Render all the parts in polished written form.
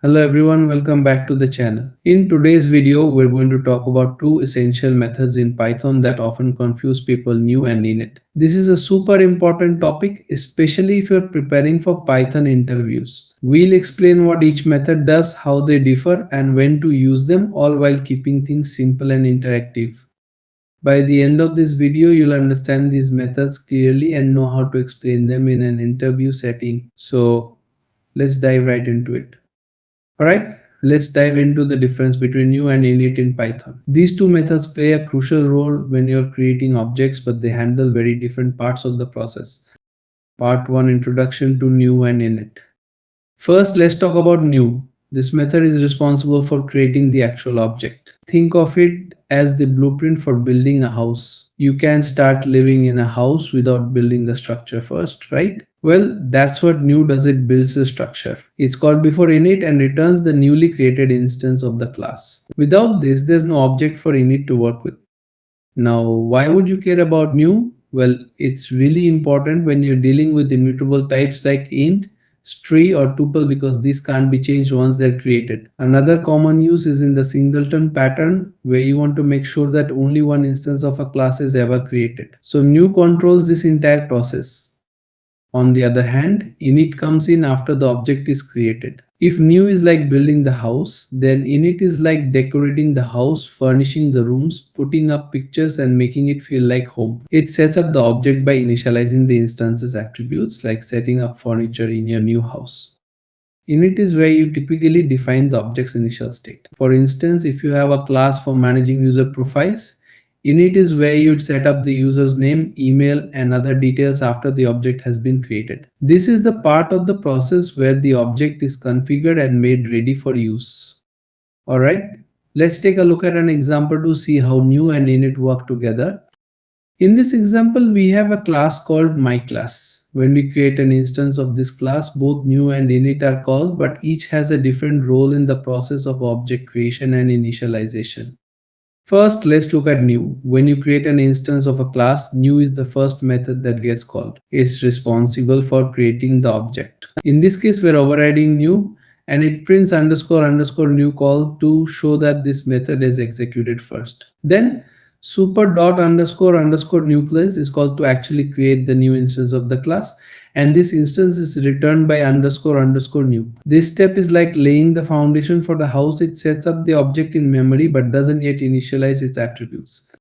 Hello everyone, welcome back to the channel. In today's video, we're going to talk about two essential methods in Python that often confuse people new and init. This is a super important topic, especially if you're preparing for Python interviews. We'll explain what each method does, how they differ, and when to use them, all while keeping things simple and interactive. By the end of this video, you'll understand these methods clearly and know how to explain them in an interview setting. So let's dive right into it. Alright, let's dive into the difference between new and init in Python. These two methods play a crucial role when you're creating objects, but they handle very different parts of the process. Part 1, Introduction to new and init. First, let's talk about new. This method is responsible for creating the actual object. Think of it as the blueprint for building a house. You can start living in a house without building the structure first, right? Well, that's what new does, it builds the structure. It's called before init and returns the newly created instance of the class. Without this, there's no object for init to work with. Now, why would you care about new? Well, it's really important when you're dealing with immutable types like int, string, or tuple because these can't be changed once they're created. Another common use is in the singleton pattern where you want to make sure that only one instance of a class is ever created. So new controls this entire process. On the other hand, init comes in after the object is created. If new is like building the house, then init is like decorating the house, furnishing the rooms, putting up pictures and making it feel like home. It sets up the object by initializing the instance's attributes like setting up furniture in your new house. Init is where you typically define the object's initial state. For instance, if you have a class for managing user profiles, init is where you'd set up the user's name, email, and other details after the object has been created. This is the part of the process where the object is configured and made ready for use. Alright, let's take a look at an example to see how new and init work together. In this example, we have a class called myClass. When we create an instance of this class, both new and init are called, but each has a different role in the process of object creation and initialization. First, let's look at new. When you create an instance of a class, new is the first method that gets called. It's responsible for creating the object. In this case, we're overriding new and it prints underscore underscore new call to show that this method is executed first. Then super dot underscore underscore new class is called to actually create the new instance of the class, and this instance is returned by underscore underscore new. This step is like laying the foundation for the house. It sets up the object in memory but doesn't yet initialize its attributes.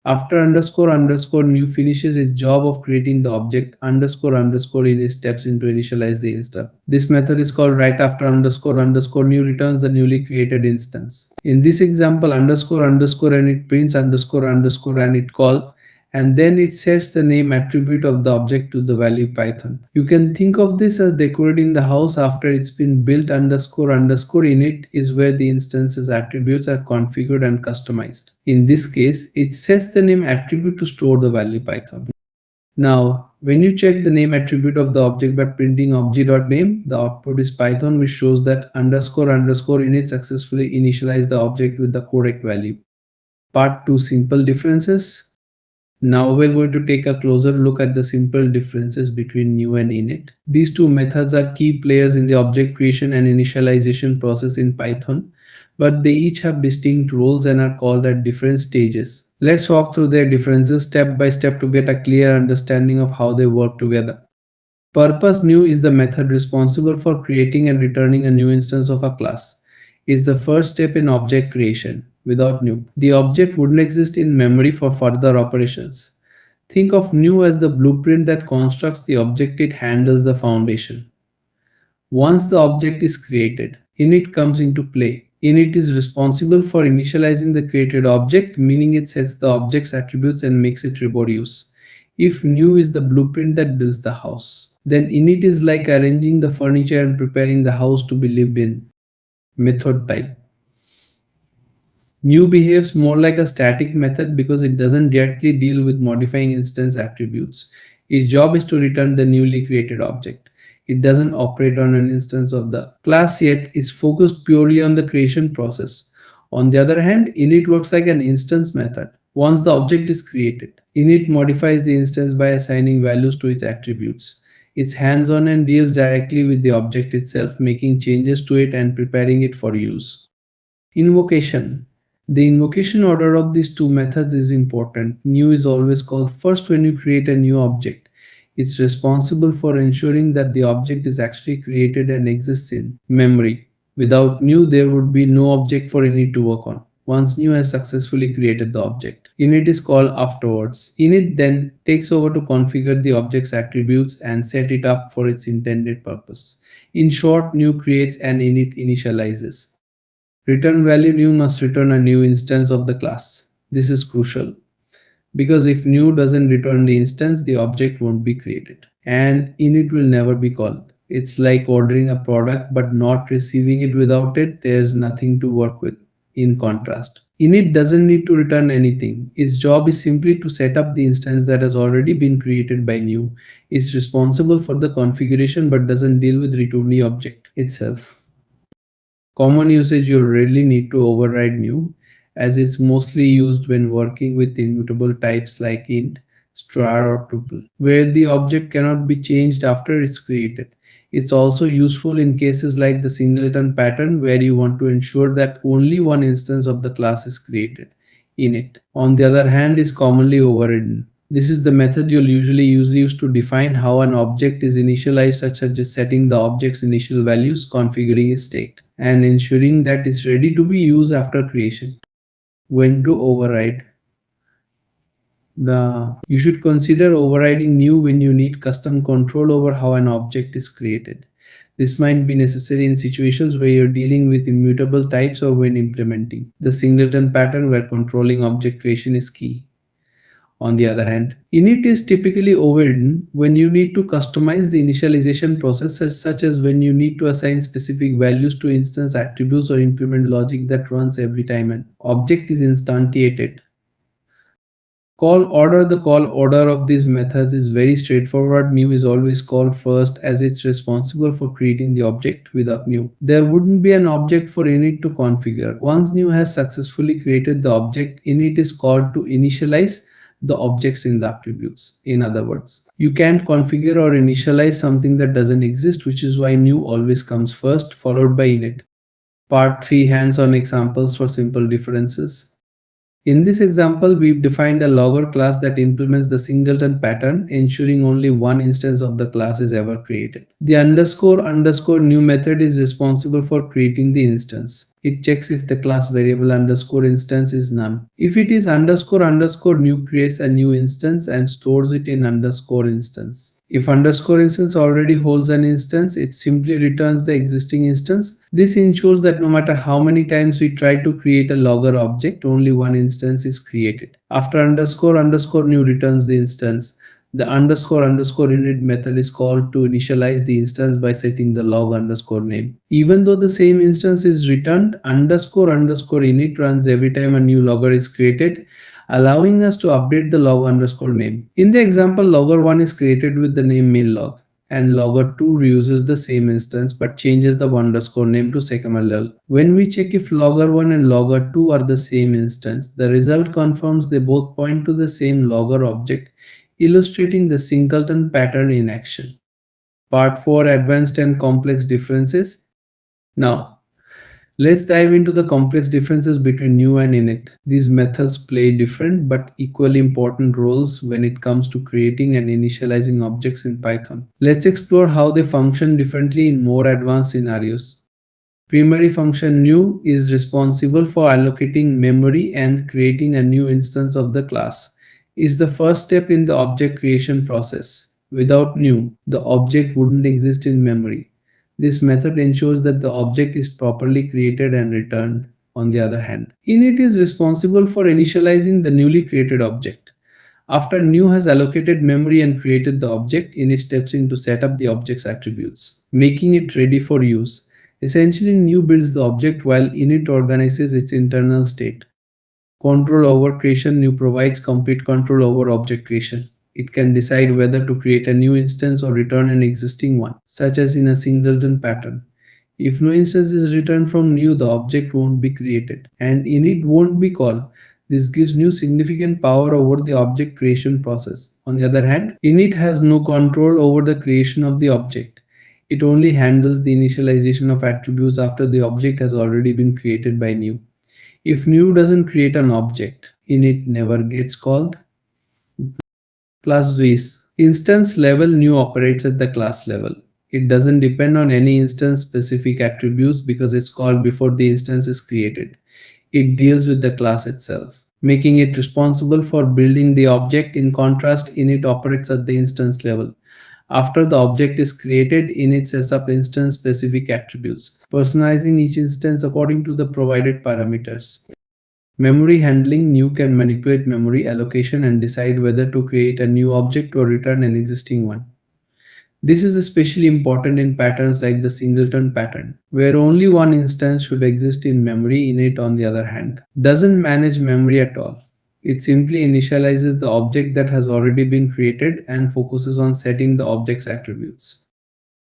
After underscore underscore new finishes its job of creating the object, underscore underscore init steps in to initialize the instance. This method is called right after underscore underscore new returns the newly created instance. In this example, underscore underscore init prints underscore underscore init call, and then it sets the name attribute of the object to the value Python. You can think of this as decorating the house after it's been built. Underscore underscore init is where the instance's attributes are configured and customized. In this case, it sets the name attribute to store the value Python. Now, when you check the name attribute of the object by printing object.name, the output is Python, which shows that underscore underscore init successfully initialized the object with the correct value. Part 2, Simple differences. Now we're going to take a closer look at the simple differences between new and init. These two methods are key players in the object creation and initialization process in Python, but they each have distinct roles and are called at different stages. Let's walk through their differences step by step to get a clear understanding of how they work together. Purpose new is the method responsible for creating and returning a new instance of a class. It's the first step in object creation. Without new, the object wouldn't exist in memory for further operations. Think of new as the blueprint that constructs the object. It handles the foundation. Once the object is created, init comes into play. Init is responsible for initializing the created object, meaning it sets the object's attributes and makes it reproduce. If new is the blueprint that builds the house, then init is like arranging the furniture and preparing the house to be lived in. Method type. New behaves more like a static method because it doesn't directly deal with modifying instance attributes. Its job is to return the newly created object. It doesn't operate on an instance of the class yet, it's focused purely on the creation process. On the other hand, init works like an instance method. Once the object is created, init modifies the instance by assigning values to its attributes. It's hands-on and deals directly with the object itself, making changes to it and preparing it for use. Invocation. The invocation order of these two methods is important. New is always called first when you create a new object. It's responsible for ensuring that the object is actually created and exists in memory. Without new, there would be no object for init to work on. Once new has successfully created the object, init is called afterwards. Init then takes over to configure the object's attributes and set it up for its intended purpose. In short, new creates and init initializes. Return value new must return a new instance of the class. This is crucial because if new doesn't return the instance, the object won't be created and init will never be called. It's like ordering a product but not receiving it. Without it, there's nothing to work with. In contrast, init doesn't need to return anything. Its job is simply to set up the instance that has already been created by new. It's responsible for the configuration but doesn't deal with return the object itself. Common usage: you rarely need to override new, as it's mostly used when working with immutable types like int, str, or tuple, where the object cannot be changed after it's created. It's also useful in cases like the singleton pattern, where you want to ensure that only one instance of the class is created in it. On the other hand, is commonly overridden. This is the method you'll usually use to define how an object is initialized, such as setting the object's initial values, configuring its state, and ensuring that it's ready to be used after creation. When to override? You should consider overriding new when you need custom control over how an object is created. This might be necessary in situations where you're dealing with immutable types or when implementing the singleton pattern where controlling object creation is key. On the other hand, init is typically overridden when you need to customize the initialization process, such as when you need to assign specific values to instance attributes or implement logic that runs every time an object is instantiated. Call order: the call order of these methods is very straightforward. New is always called first as it's responsible for creating the object. Without new, there wouldn't be an object for init to configure. Once new has successfully created the object, init is called to initialize the objects in the attributes. In other words, you can't configure or initialize something that doesn't exist, which is why new always comes first, followed by init. Part 3: hands-on examples for simple differences. In this example, we've defined a logger class that implements the singleton pattern, ensuring only one instance of the class is ever created. The underscore new method is responsible for creating the instance. It checks if the class variable underscore instance is none. If it is underscore new, creates a new instance and stores it in underscore instance. If underscore instance already holds an instance, it simply returns the existing instance. This ensures that no matter how many times we try to create a logger object, only one instance is created. After underscore new returns the instance, the underscore init method is called to initialize the instance by setting the log underscore name. Even though the same instance is returned, underscore init runs every time a new logger is created, allowing us to update the log underscore name. In the example, logger 1 is created with the name main-log, and logger 2 reuses the same instance but changes the underscore name to secaml. When we check if logger 1 and logger 2 are the same instance, the result confirms they both point to the same logger object, illustrating the singleton pattern in action. Part 4: advanced and complex differences. Now, let's dive into the complex differences between new and init. These methods play different but equally important roles when it comes to creating and initializing objects in Python. Let's explore how they function differently in more advanced scenarios. Primary function new is responsible for allocating memory and creating a new instance of the class. Is the first step in the object creation process. Without new, the object wouldn't exist in memory. This method ensures that the object is properly created and returned. On the other hand, init is responsible for initializing the newly created object. After new has allocated memory and created the object, init steps in to set up the object's attributes, making it ready for use. Essentially, new builds the object while init organizes its internal state. Control over creation: new provides complete control over object creation. It can decide whether to create a new instance or return an existing one, such as in a singleton pattern. If no instance is returned from new, the object won't be created and init won't be called. This gives new significant power over the object creation process. On the other hand, init has no control over the creation of the object. It only handles the initialization of attributes after the object has already been created by new. If new doesn't create an object, init never gets called. Class Vs. Instance level new operates at the class level. It doesn't depend on any instance specific attributes because it's called before the instance is created. It deals with the class itself, making it responsible for building the object. In contrast, init operates at the instance level. After the object is created, init sets up instance specific attributes, personalizing each instance according to the provided parameters. Memory handling. New can manipulate memory allocation and decide whether to create a new object or return an existing one. This is especially important in patterns like the singleton pattern, where only one instance should exist in memory. Init, on the other hand, doesn't manage memory at all. It simply initializes the object that has already been created and focuses on setting the object's attributes.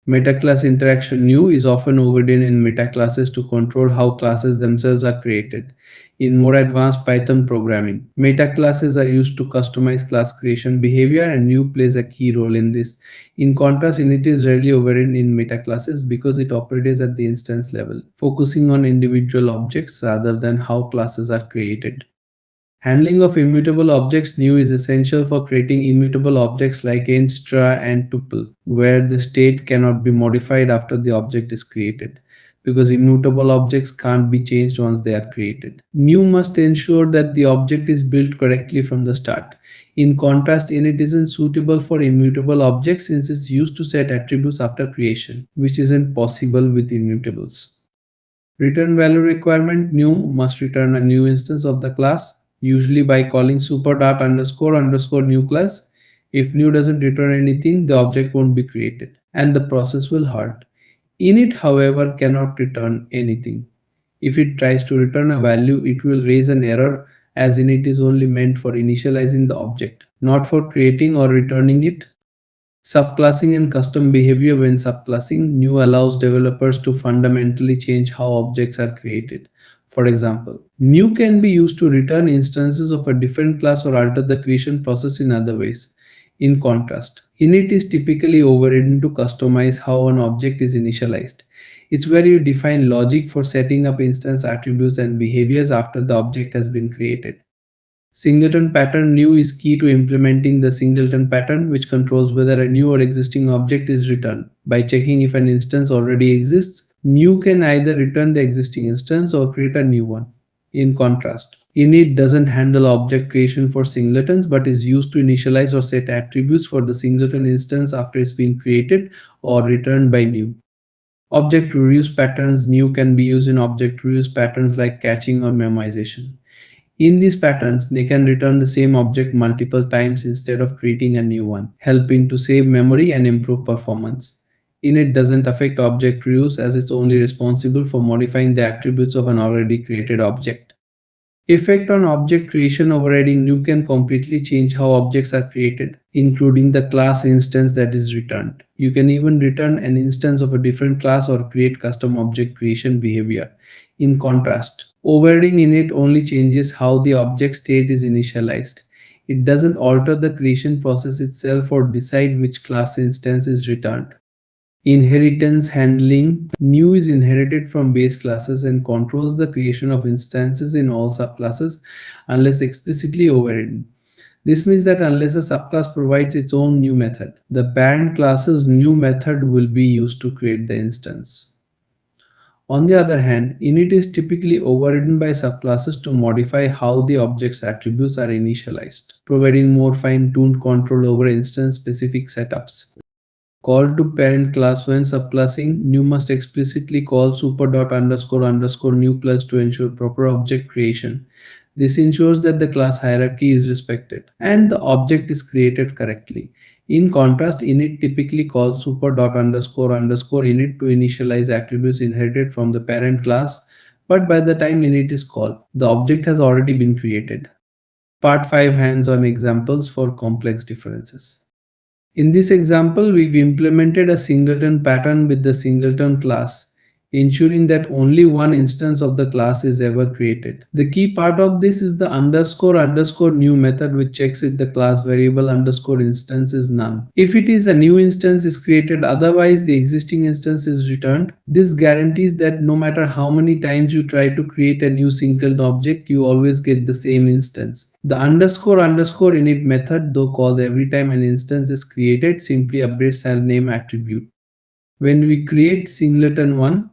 Metaclass interaction. New is often overridden in metaclasses to control how classes themselves are created. In more advanced Python programming, metaclasses are used to customize class creation behavior, and new plays a key role in this. In contrast, init is rarely overridden in metaclasses because it operates at the instance level, focusing on individual objects rather than how classes are created. Handling of immutable objects. New is essential for creating immutable objects like int, str, and tuple, where the state cannot be modified after the object is created, because immutable objects can't be changed once they are created. New must ensure that the object is built correctly from the start. In contrast, init isn't suitable for immutable objects since it's used to set attributes after creation, which isn't possible with immutables. Return value requirement. New must return a new instance of the class, usually by calling super dot underscore underscore new class. If new doesn't return anything, the object won't be created and the process will halt. Init, however, cannot return anything. If it tries to return a value, it will raise an error as init is only meant for initializing the object, not for creating or returning it. Subclassing and custom behavior. When subclassing, new allows developers to fundamentally change how objects are created. For example, new can be used to return instances of a different class or alter the creation process in other ways. In contrast, init is typically overridden to customize how an object is initialized. It's where you define logic for setting up instance attributes and behaviors after the object has been created. Singleton pattern. New is key to implementing the singleton pattern, which controls whether a new or existing object is returned. By checking if an instance already exists, new can either return the existing instance or create a new one. In contrast, init doesn't handle object creation for singletons but is used to initialize or set attributes for the singleton instance after it's been created or returned by new. Object reuse patterns. New can be used in object reuse patterns like caching or memoization. In these patterns, they can return the same object multiple times instead of creating a new one, helping to save memory and improve performance. Init doesn't affect object reuse as it's only responsible for modifying the attributes of an already created object. Effect on object creation. Overriding new can completely change how objects are created, including the class instance that is returned. You can even return an instance of a different class or create custom object creation behavior. In contrast, overriding init only changes how the object state is initialized. It doesn't alter the creation process itself or decide which class instance is returned. Inheritance handling. New is inherited from base classes and controls the creation of instances in all subclasses unless explicitly overridden. This means that unless a subclass provides its own new method, the parent class's new method will be used to create the instance. On the other hand, init is typically overridden by subclasses to modify how the object's attributes are initialized, providing more fine-tuned control over instance-specific setups. Call to parent class. When subclassing, new must explicitly call super dot underscore underscore new class to ensure proper object creation. This ensures that the class hierarchy is respected and the object is created correctly. In contrast, init typically calls super dot underscore underscore init to initialize attributes inherited from the parent class, but by the time init is called, the object has already been created. Part 5. Hands-on examples for complex differences. In this example, we've implemented a singleton pattern with the singleton class. ensuring that only one instance of the class is ever created. The key part of this is the underscore underscore new method, which checks if the class variable underscore instance is none. If it is, a new instance is created, otherwise the existing instance is returned. This guarantees that no matter how many times you try to create a new singleton object, you always get the same instance. The underscore underscore init method, though called every time an instance is created, simply updates a name attribute. When we create singleton1,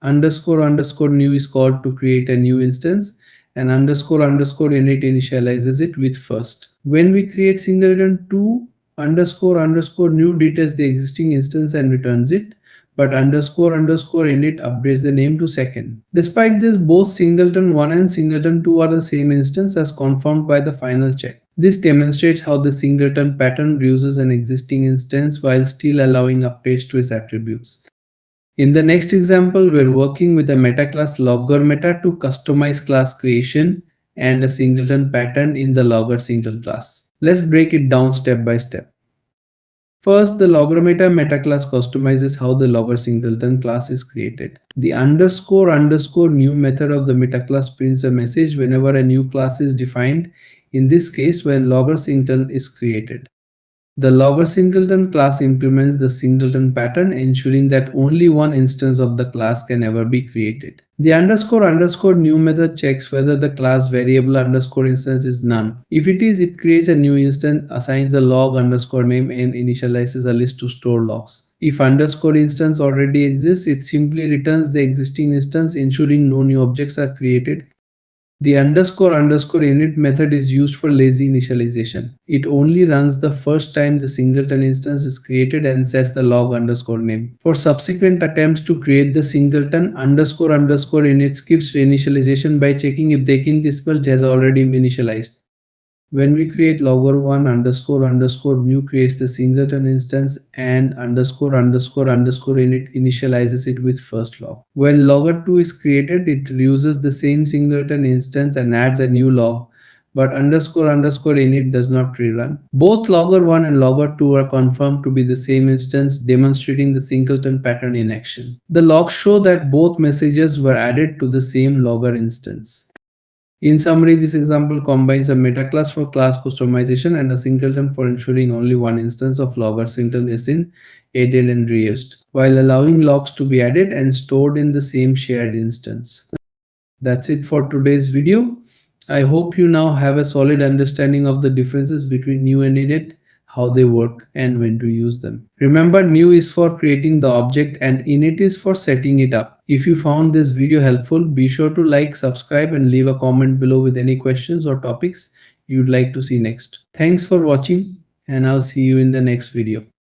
underscore underscore new is called to create a new instance, and underscore underscore init initializes it with first. When we create singleton2, underscore underscore new details the existing instance and returns it, but underscore underscore init updates the name to second. Despite this, both singleton1 and singleton2 are the same instance as confirmed by the final check. This demonstrates how the singleton pattern reuses an existing instance while still allowing updates to its attributes. In the next example, we're working with a meta class logger meta to customize class creation and a singleton pattern in the logger single class. Let's break it down step by step. First, the logger meta class customizes how the logger singleton class is created. The underscore underscore new method of the meta class prints a message whenever a new class is defined, in this case when logger singleton is created. The logger singleton class implements the singleton pattern, ensuring that only one instance of the class can ever be created. The underscore underscore new method checks whether the class variable underscore instance is none. If it is, it creates a new instance, assigns a log underscore name, and initializes a list to store logs. If underscore instance already exists, it simply returns the existing instance, ensuring no new objects are created. The underscore underscore init method is used for lazy initialization. It only runs the first time the singleton instance is created and sets the log underscore name. For subsequent attempts to create the singleton, underscore underscore init skips reinitialization by checking if the decimal has already been initialized. When we create logger1, underscore underscore new creates the singleton instance, and underscore underscore underscore init initializes it with first log. When logger2 is created, it uses the same singleton instance and adds a new log, but underscore underscore init does not rerun. Both logger1 and logger2 are confirmed to be the same instance, demonstrating the singleton pattern in action. The logs show that both messages were added to the same logger instance. In summary, this example combines a meta class for class customization and a singleton for ensuring only one instance of logger singleton is added and reused, while allowing logs to be added and stored in the same shared instance. That's it for today's video. I hope you now have a solid understanding of the differences between new and init, how they work, and when to use them. Remember, new is for creating the object and init is for setting it up. If you found this video helpful, be sure to like, subscribe, and leave a comment below with any questions or topics you'd like to see next. Thanks for watching, and I'll see you in the next video.